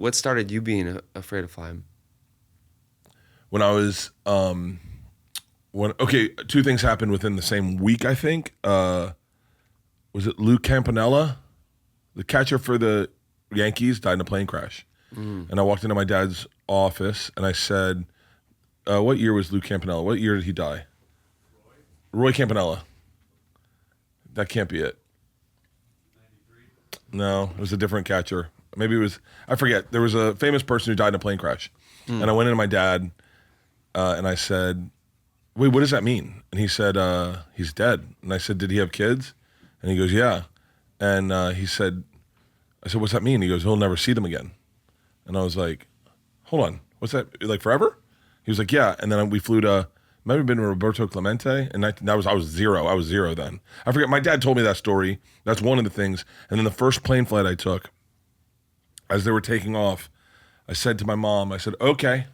what started you being afraid of flying? When I was, two things happened within the same week, I think. Was it Lou Campanella? The catcher for the Yankees died in a plane crash. And I walked into my dad's office and I said, what year was Lou Campanella? What year did he die? Roy Campanella. That can't be it. 93. No, it was a different catcher. Maybe it was, I forget. There was a famous person who died in a plane crash. And I went into my dad and I said, wait, what does that mean? And he said, he's dead. And I said, did he have kids? And he goes, yeah. And I said, what's that mean? He goes, he'll never see them again. And I was like, hold on, what's that, like forever? He was like, yeah. And then we flew to, might have been Roberto Clemente, and I was zero. I was zero then. I forget, my dad told me that story. That's one of the things. And then the first plane flight I took, as they were taking off, I said to my mom, I said, okay,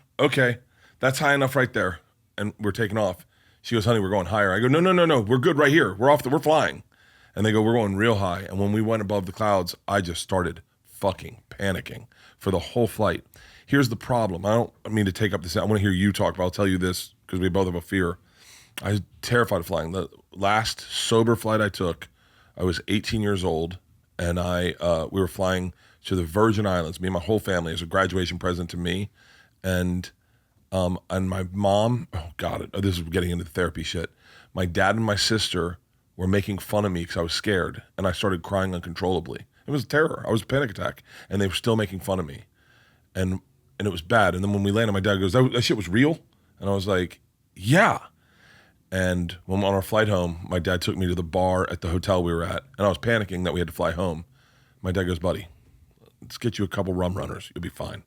that's high enough right there. And we're taking off. She goes, honey, we're going higher. I go, no, we're good right here. We're flying. And they go, we're going real high. And when we went above the clouds, I just started fucking panicking for the whole flight. Here's the problem. I don't mean to take up this. I want to hear you talk, but I'll tell you this because we both have a fear. I was terrified of flying. The last sober flight I took, I was 18 years old, and we were flying to the Virgin Islands, me and my whole family, as a graduation present to me. And my mom, oh God, this is getting into therapy shit. My dad and my sister were making fun of me because I was scared, and I started crying uncontrollably. It was terror. I was a panic attack, and they were still making fun of me. And it was bad. And then when we landed, my dad goes, that shit was real? And I was like, yeah. And when on our flight home, my dad took me to the bar at the hotel we were at, and I was panicking that we had to fly home. My dad goes, buddy, let's get you a couple rum runners. You'll be fine.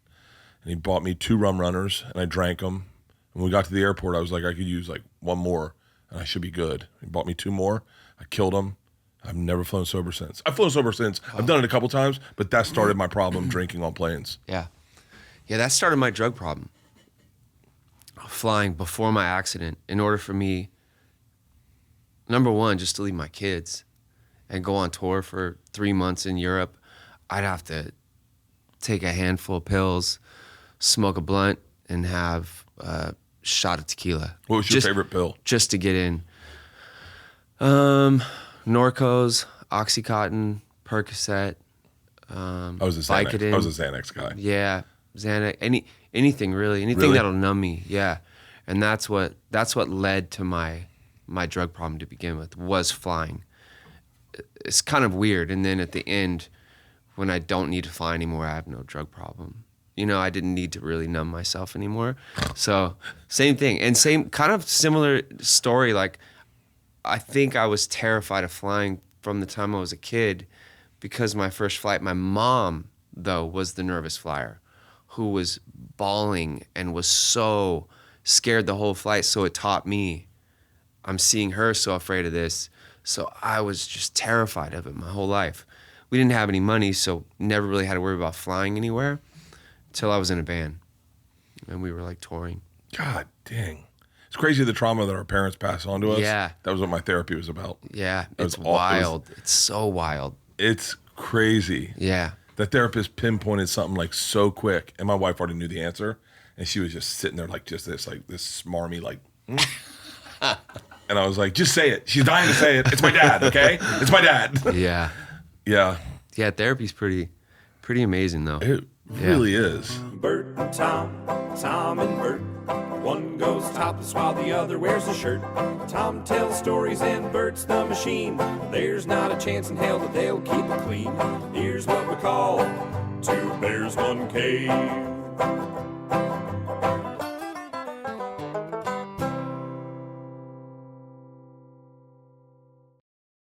And he bought me 2 rum runners, and I drank them. And when we got to the airport, I was like, I could use like one more, and I should be good. He bought me 2 more. I killed them. I've never flown sober since. I've flown sober since. I've done it a couple times, but that started my problem drinking on planes. Yeah. Yeah, that started my drug problem. Flying before my accident, in order for me, number one, just to leave my kids and go on tour for 3 months in Europe, I'd have to take a handful of pills, smoke a blunt, and have a shot of tequila. What was your favorite pill? Just to get in. Norcos, Oxycontin, Percocet, I was a Vicodin. I was a Xanax guy. Yeah, Xanax, anything really, anything that'll numb me. Yeah, and that's what led to my drug problem to begin with, was flying. It's kind of weird, and then at the end, when I don't need to fly anymore, I have no drug problem. You know, I didn't need to really numb myself anymore. So same thing, and same kind of similar story. Like, I think I was terrified of flying from the time I was a kid, because my first flight, my mom though was the nervous flyer, who was bawling and was so scared the whole flight. So it taught me, I'm seeing her so afraid of this. So I was just terrified of it my whole life. We didn't have any money, so never really had to worry about flying anywhere until I was in a band and we were like touring. God dang. It's crazy the trauma that our parents pass on to us. Yeah. That was what my therapy was about. Yeah, it's wild. It's so wild. It's crazy. Yeah. The therapist pinpointed something like so quick, and my wife already knew the answer, and she was just sitting there like just this smarmy like, and I was like, just say it. She's dying to say it. It's my dad, okay? It's my dad. Yeah. Yeah. Yeah, therapy's pretty amazing though. It really is. Bert and Tom and Bert. One goes topless while the other wears a shirt. Tom tells stories and Bert's the machine. There's not a chance in hell that they'll keep it clean. Here's what we call 2 bears, 1 cave.